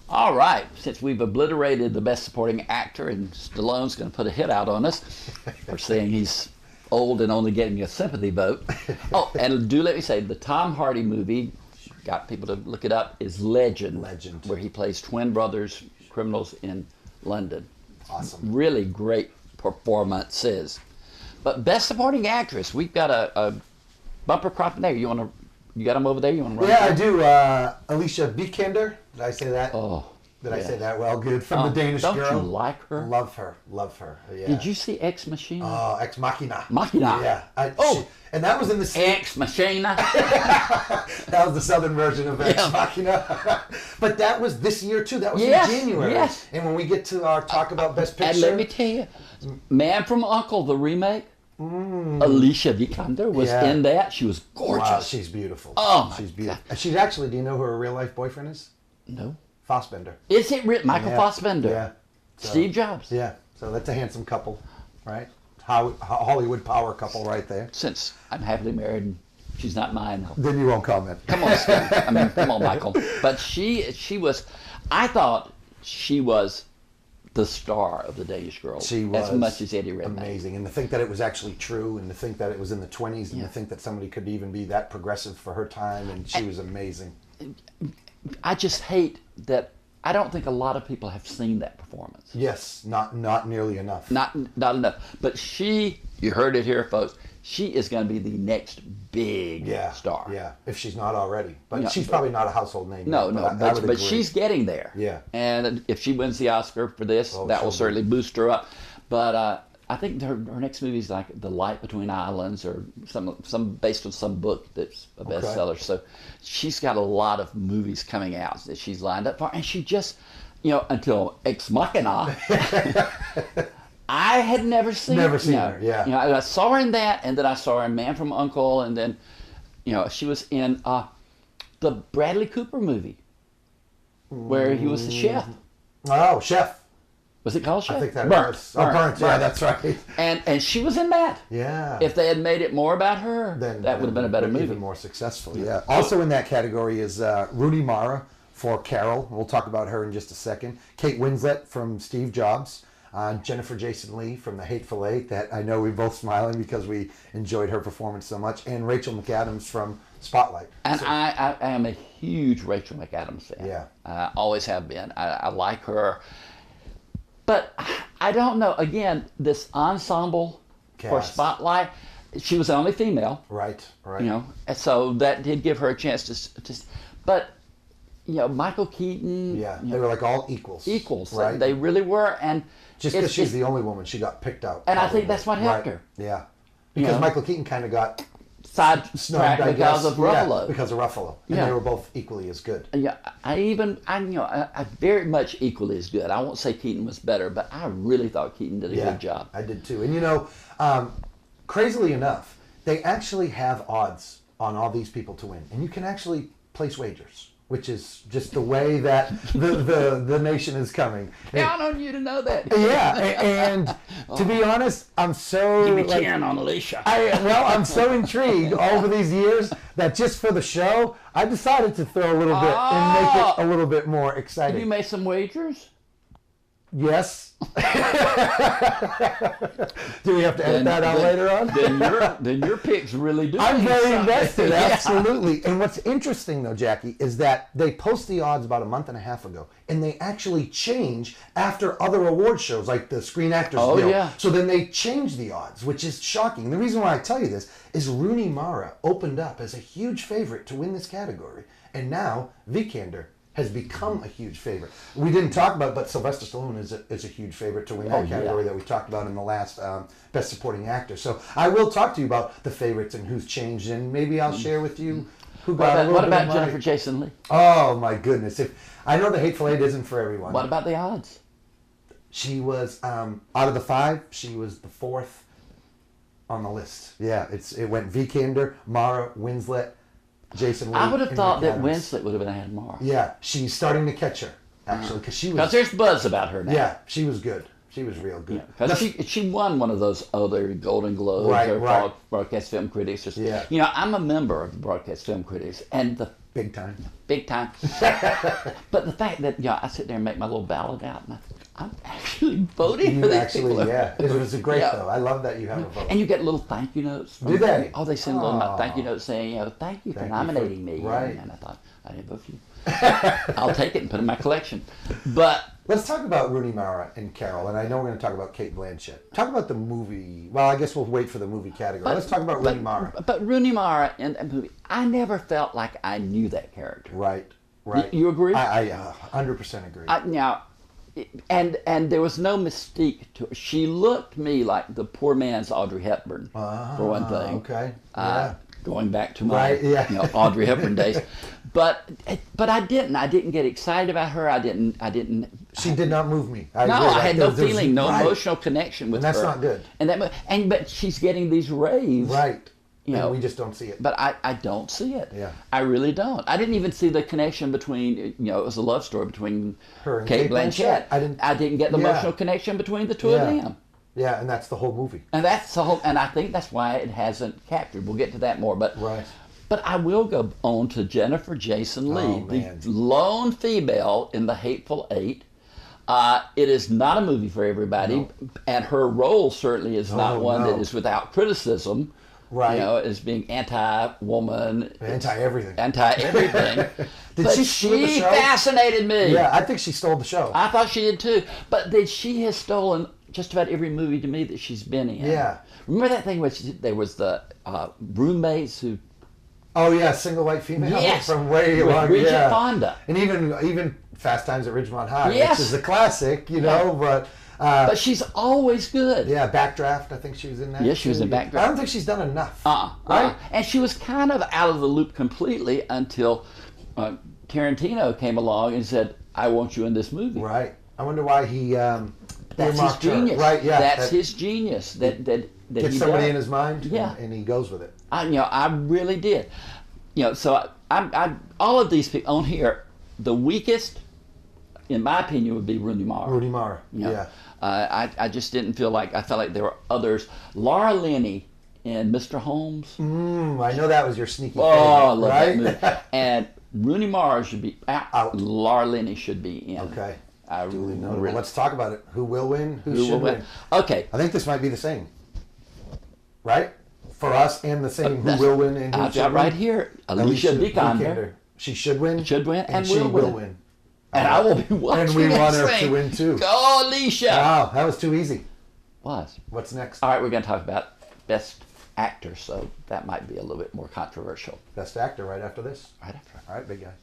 All right, since we've obliterated the Best Supporting Actor, and Stallone's going to put a hit out on us for saying he's old and only getting a sympathy vote. Oh, and do let me say, the Tom Hardy movie, got people to look it up, is Legend. Legend. Where he plays twin brothers, criminals in London. Awesome. Really great performances. But Best Supporting Actress, we've got a bumper crop in there. You got them over there? You want to run? Yeah, I do. Alicia Vikander. Did I say that? Oh. Did I say that well? Good. From the Danish don't Girl. Don't you like her? Love her. Love her. Yeah. Did you see Ex Machina? Oh, Ex Machina. Machina. Yeah. And that was in the... Ex Machina. That was the southern version of Ex Machina. But that was this year, too. That was in January. Yes. And when we get to our talk about Best Picture... And let me tell you, Man from U.N.C.L.E., the remake, Alicia Vikander was in that. She was gorgeous. Wow, she's beautiful. Oh, she's beautiful. God. She's actually, do you know who her real-life boyfriend is? No. Fassbender. Is it Michael Fassbender? Yeah. So, Steve Jobs. Yeah. So that's a handsome couple, right? Hollywood power couple right there. Since I'm happily married and she's not mine. Then you won't comment. Come on, Steve. I mean, come on, Michael. But she was, I thought she was the star of the Danish Girl. She was. As much as Eddie Redmayne. Amazing. And to think that it was actually true, and to think that it was in the 20s, and to think that somebody could even be that progressive for her time, and she was amazing. I just hate that. I don't think a lot of people have seen that performance. Yes, not nearly enough. Not enough. But she, you heard it here, folks, she is going to be the next big star. Yeah, if she's not already. But she's probably not a household name. No, yet, but she's getting there. Yeah. And if she wins the Oscar for this, that will certainly boost her up. But I think her next movie is like The Light Between Islands, or some based on some book that's a bestseller. So she's got a lot of movies coming out that she's lined up for, and she just, until Ex Machina, I had never seen her. Yeah. I saw her in that, and then I saw her in Man from U.N.C.L.E., and then, she was in the Bradley Cooper movie, where he was the chef. Oh, Chef. Was it called Chef? I think that Burnt. was. Burnt. Yeah, that's right. And she was in that. Yeah. If they had made it more about her, that would have been a better movie. Even more successful, yeah. Also in that category is Rooney Mara for Carol. We'll talk about her in just a second. Kate Winslet from Steve Jobs. Jennifer Jason Leigh from The Hateful Eight. That I know we're both smiling because we enjoyed her performance so much. And Rachel McAdams from Spotlight. And I am a huge Rachel McAdams fan. Yeah. I always have been. I like her. But I don't know. Again, this ensemble for Spotlight, she was the only female. Right. And so that did give her a chance to but, Michael Keaton. Yeah, they were like all equals. Equals. Right. They really were. And just because she's the only woman, she got picked out. And I think that's what helped her. Yeah. Because Michael Keaton kind of got sidetracked because of Ruffalo. Yeah, because of Ruffalo. And they were both equally as good. Yeah, I very much equally as good. I won't say Keaton was better, but I really thought Keaton did a good job. I did too. And crazily enough, they actually have odds on all these people to win. And you can actually place wagers, which is just the way that the nation is coming. Count on you to know that. Yeah, and to be honest, I'm so... Give me 10 on Alicia. I'm so intrigued over these years that just for the show, I decided to throw a little bit and make it a little bit more exciting. Have you made some wagers? Yes. Do we have to edit that out later on? Then your picks really do. I'm very invested, absolutely. And what's interesting, though, Jackie, is that they post the odds about a month and a half ago, and they actually change after other award shows, like the Screen Actors Guild. Yeah. So then they change the odds, which is shocking. The reason why I tell you this is Rooney Mara opened up as a huge favorite to win this category, and now Vikander has become a huge favorite. We didn't talk about it, but Sylvester Stallone is a huge favorite to win that category that we talked about in the last Best Supporting Actor. So I will talk to you about the favorites and who's changed, and maybe I'll share with you who got a little What bit about of Jennifer Jason Leigh? Oh my goodness! I know The Hateful Eight isn't for everyone. What about the odds? She was out of the 5. She was the 4th on the list. Yeah, it went Vikander, Mara, Winslet, Jason Leigh. I would have thought that Winslet would have had more. Yeah, she's starting to catch her, actually, because there's buzz about her now. Yeah, she was good. She was real good. Because she won one of those other Golden Globes or right. Broadcast Film Critics. Yeah. I'm a member of the Broadcast Film Critics, and the Big time. Big time. But the fact that I sit there and make my little ballot out, and I'm actually voting for these people. Yeah. It was great though. I love that you have a vote. And you get little thank you notes. Do they? Oh, they send little thank you notes saying, thank you for nominating me. Right. And I thought, I didn't vote for you. I'll take it and put it in my collection. But let's talk about Rooney Mara and Carol, and I know we're going to talk about Cate Blanchett. Talk about the movie. Well, I guess we'll wait for the movie category. Let's talk about Rooney Mara. But Rooney Mara in that movie, I never felt like I knew that character. Right. You agree? I 100% agree. Now, and there was no mystique to her. She looked to me like the poor man's Audrey Hepburn, for one thing. Okay. Going back to my Audrey Hepburn days, but I didn't get excited about her. I didn't. She did not move me. I had no feeling, no emotional connection with her. And that's not good. And but she's getting these raves. Right. And we just don't see it. But I don't see it. Yeah. I really don't. I didn't even see the connection between, it was a love story between her and Cate Blanchett. I didn't get the emotional connection between the two of them. Yeah, and that's the whole movie. And that's the whole, and I think that's why it hasn't captured. We'll get to that more, but I will go on to Jennifer Jason Leigh, the lone female in The Hateful Eight. It is not a movie for everybody, and her role certainly is not one that is without criticism. Right. As being anti-woman. Anti-everything. But she fascinated me. Yeah, I think she stole the show. I thought she did too. But then she has stolen just about every movie to me that she's been in. Yeah. Remember that thing where there was the roommates who... Oh, yeah, Single White Female. Yes. From way with long. Bridget Fonda. And even Fast Times at Ridgemont High, which is a classic, but... but she's always good. Yeah, Backdraft, I think she was in that. Yes, she was in Backdraft. I don't think she's done enough. Right? And she was kind of out of the loop completely until Tarantino came along and said, I want you in this movie. Right. I wonder why he that's his genius. Her. Right, yeah. That's his genius. That gets somebody in his mind and he goes with it. I really did. So I all of these people on here, the weakest, in my opinion, would be Rooney Mara. Rooney Mara, I just didn't feel like, I felt like there were others. Laura Linney in Mr. Holmes. I know that was your sneaky favorite, I love that movie. And Rooney Mara should be out. Laura Linney should be in. Okay. Really. Let's talk about it. Who will win? Who should win? Okay. I think this might be the same. Right? For us and the same. Who will win and who I've should got win? right here. Alicia Vikander. She should win. Should win and she will win. And I will be watching. And we want her to win too. Go, Alicia! Wow, that was too easy. Was. What's next? All right, we're going to talk about Best Actor, so that might be a little bit more controversial. Best Actor right after this? Right after. All right, big guy.